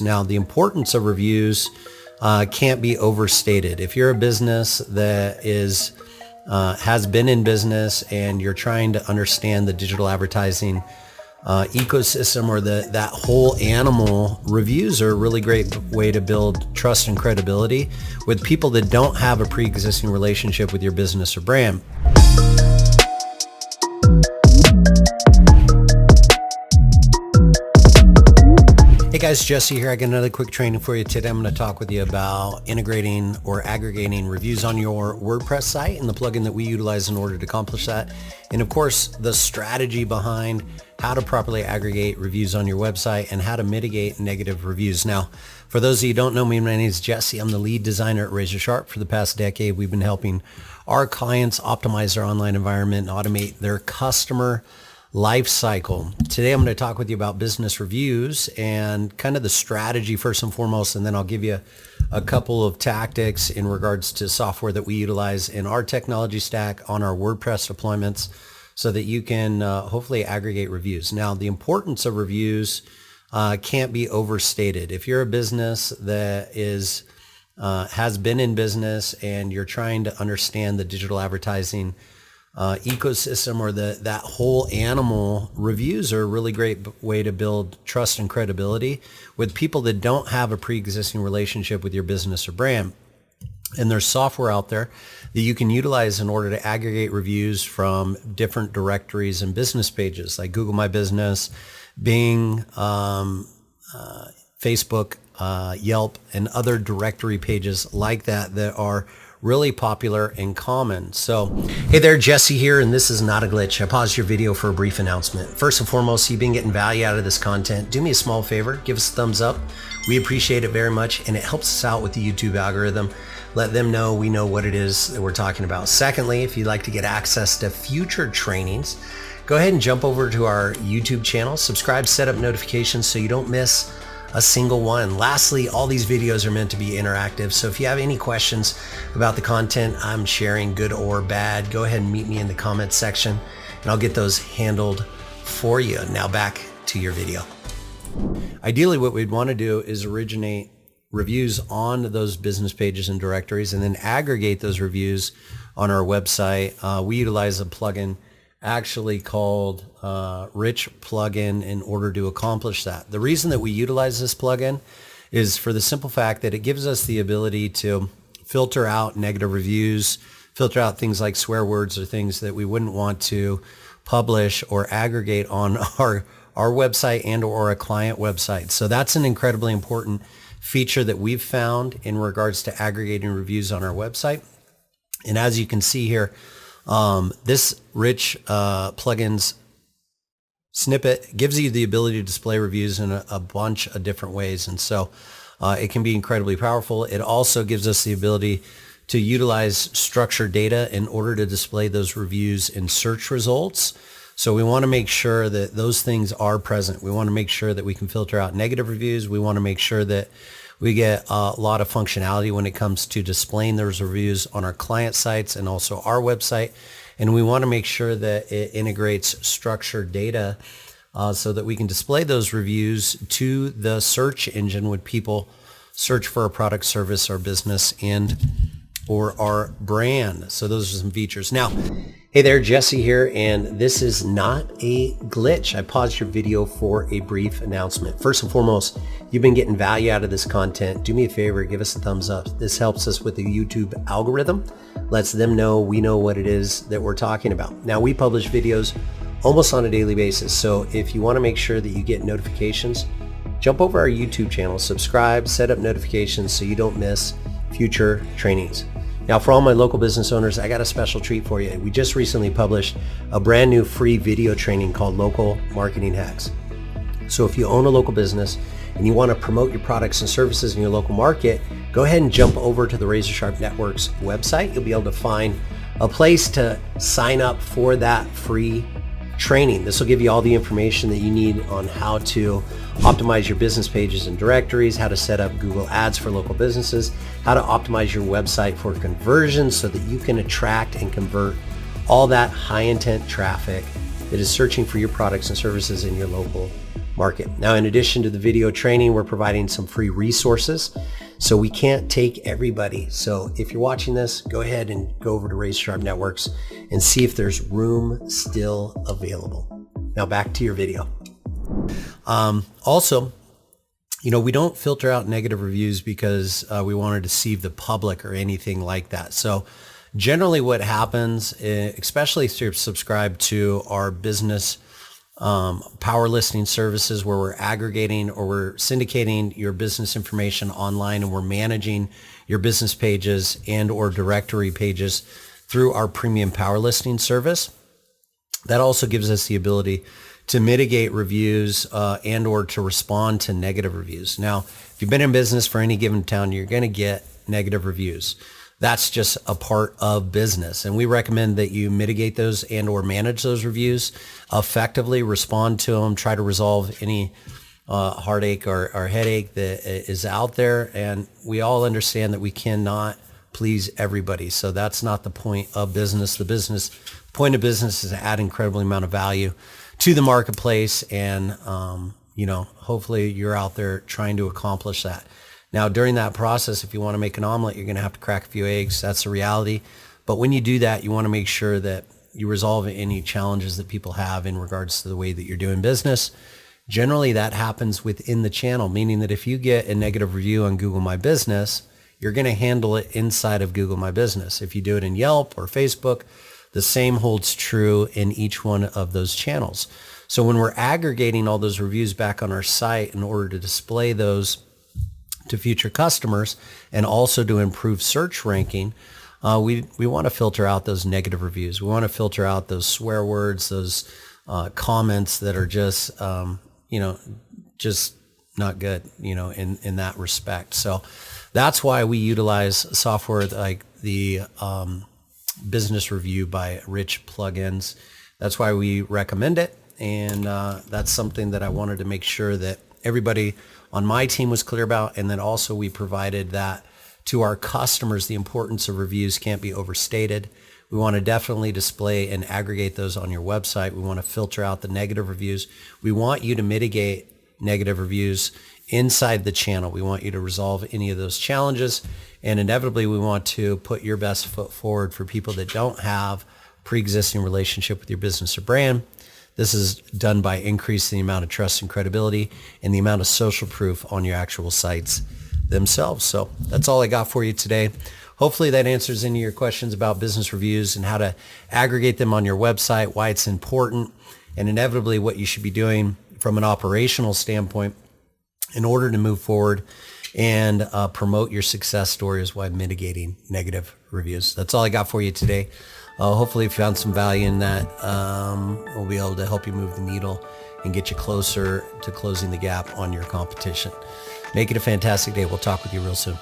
Now, the importance of reviews can't be overstated. If you're a business that has been in business and you're trying to understand the digital advertising ecosystem or that whole animal, reviews are a really great way to build trust and credibility with people that don't have a pre-existing relationship with your business or brand. Hey guys, Jesse here. I got another quick training for you today. I'm going to talk with you about integrating or aggregating reviews on your WordPress site and the plugin that we utilize in order to accomplish that. And of course, the strategy behind how to properly aggregate reviews on your website and how to mitigate negative reviews. Now, for those of you who don't know me, my name is Jesse. I'm the lead designer at Razo. For the past decade, we've been helping our clients optimize their online environment and automate their customer life cycle. Today, I'm going to talk with you about business reviews and kind of the strategy first and foremost, and then I'll give you a couple of tactics in regards to software that we utilize in our technology stack on our WordPress deployments so that you can hopefully aggregate reviews. Now, the importance of reviews can't be overstated. If you're a business that has been in business and you're trying to understand the digital advertising ecosystem or that whole animal, reviews are a really great way to build trust and credibility with people that don't have a pre-existing relationship with your business or brand. And there's software out there that you can utilize in order to aggregate reviews from different directories and business pages like Google My Business, Bing, Facebook, Yelp, and other directory pages like that are really popular and common. So, hey there, Jesse here, and this is not a glitch. I paused your video for a brief announcement. First and foremost, you've been getting value out of this content. Do me a small favor, give us a thumbs up. We appreciate it very much, and it helps us out with the YouTube algorithm. Let them know we know what it is that we're talking about. Secondly, if you'd like to get access to future trainings, go ahead and jump over to our YouTube channel, subscribe, set up notifications so you don't miss a single one. Lastly, all these videos are meant to be interactive. So if you have any questions about the content I'm sharing, good or bad, go ahead and meet me in the comments section and I'll get those handled for you. Now back to your video. Ideally, what we'd want to do is originate reviews on those business pages and directories and then aggregate those reviews on our website. We utilize a plugin actually called Rich Plugin in order to accomplish that. The reason that we utilize this plugin is for the simple fact that it gives us the ability to filter out negative reviews, filter out things like swear words or things that we wouldn't want to publish or aggregate on our website and or a client website. So that's an incredibly important feature that we've found in regards to aggregating reviews on our website. And as you can see here, this Rich plugins snippet gives you the ability to display reviews in a bunch of different ways. And so it can be incredibly powerful. It also gives us the ability to utilize structured data in order to display those reviews in search results. So we want to make sure that those things are present. We want to make sure that we can filter out negative reviews. We want to make sure that we get a lot of functionality when it comes to displaying those reviews on our client sites and also our website. And we want to make sure that it integrates structured data so that we can display those reviews to the search engine when people search for a product, service, or business and or our brand. So those are some features. Now, hey there, Jesse here, and this is not a glitch. I paused your video for a brief announcement. First and foremost, you've been getting value out of this content. Do me a favor, give us a thumbs up. This helps us with the YouTube algorithm, lets them know we know what it is that we're talking about. Now, we publish videos almost on a daily basis, so if you want to make sure that you get notifications, jump over our YouTube channel, subscribe, set up notifications so you don't miss future trainings. Now, for all my local business owners, I got a special treat for you. We just recently published a brand new free video training called Local Marketing Hacks. So if you own a local business and you want to promote your products and services in your local market, go ahead and jump over to the Razo Network's website. You'll be able to find a place to sign up for that free training. This will give you all the information that you need on how to optimize your business pages and directories, how to set up Google Ads for local businesses, how to optimize your website for conversions so that you can attract and convert all that high intent traffic that is searching for your products and services in your local market. Now, in addition to the video training, we're providing some free resources. So we can't take everybody. So if you're watching this, go ahead and go over to Razor Networks and see if there's room still available. Now back to your video. Also, we don't filter out negative reviews because we want to deceive the public or anything like that. So generally what happens, especially if you're subscribed to our business power listing services where we're aggregating or we're syndicating your business information online and we're managing your business pages and or directory pages through our premium power listing service. That also gives us the ability to mitigate reviews and or to respond to negative reviews. Now, if you've been in business for any given town, you're going to get negative reviews. That's just a part of business. And we recommend that you mitigate those and or manage those reviews effectively, respond to them, try to resolve any heartache or headache that is out there. And we all understand that we cannot please everybody. So that's not the point of business. The point of business is to add incredibly amount of value to the marketplace. And, hopefully you're out there trying to accomplish that. Now, during that process, if you want to make an omelet, you're going to have to crack a few eggs. That's the reality. But when you do that, you want to make sure that you resolve any challenges that people have in regards to the way that you're doing business. Generally, that happens within the channel, meaning that if you get a negative review on Google My Business, you're going to handle it inside of Google My Business. If you do it in Yelp or Facebook, the same holds true in each one of those channels. So when we're aggregating all those reviews back on our site in order to display those to future customers and also to improve search ranking, we want to filter out those negative reviews. We want to filter out those swear words, those comments that are just, just not good, in that respect. So that's why we utilize software like the Business Review by Rich Plugins. That's why we recommend it. And that's something that I wanted to make sure that everybody on my team was clear about. And then also we provided that to our customers. The importance of reviews can't be overstated. We want to definitely display and aggregate those on your website. We want to filter out the negative reviews. We want you to mitigate negative reviews inside the channel. We want you to resolve any of those challenges. And inevitably, we want to put your best foot forward for people that don't have pre-existing relationship with your business or brand. This is done by increasing the amount of trust and credibility and the amount of social proof on your actual sites themselves. So that's all I got for you today. Hopefully that answers any of your questions about business reviews and how to aggregate them on your website, why it's important, and inevitably what you should be doing from an operational standpoint in order to move forward and promote your success stories while mitigating negative reviews. That's all I got for you today. Hopefully you found some value in that. We'll be able to help you move the needle and get you closer to closing the gap on your competition. Make it a fantastic day. We'll talk with you real soon.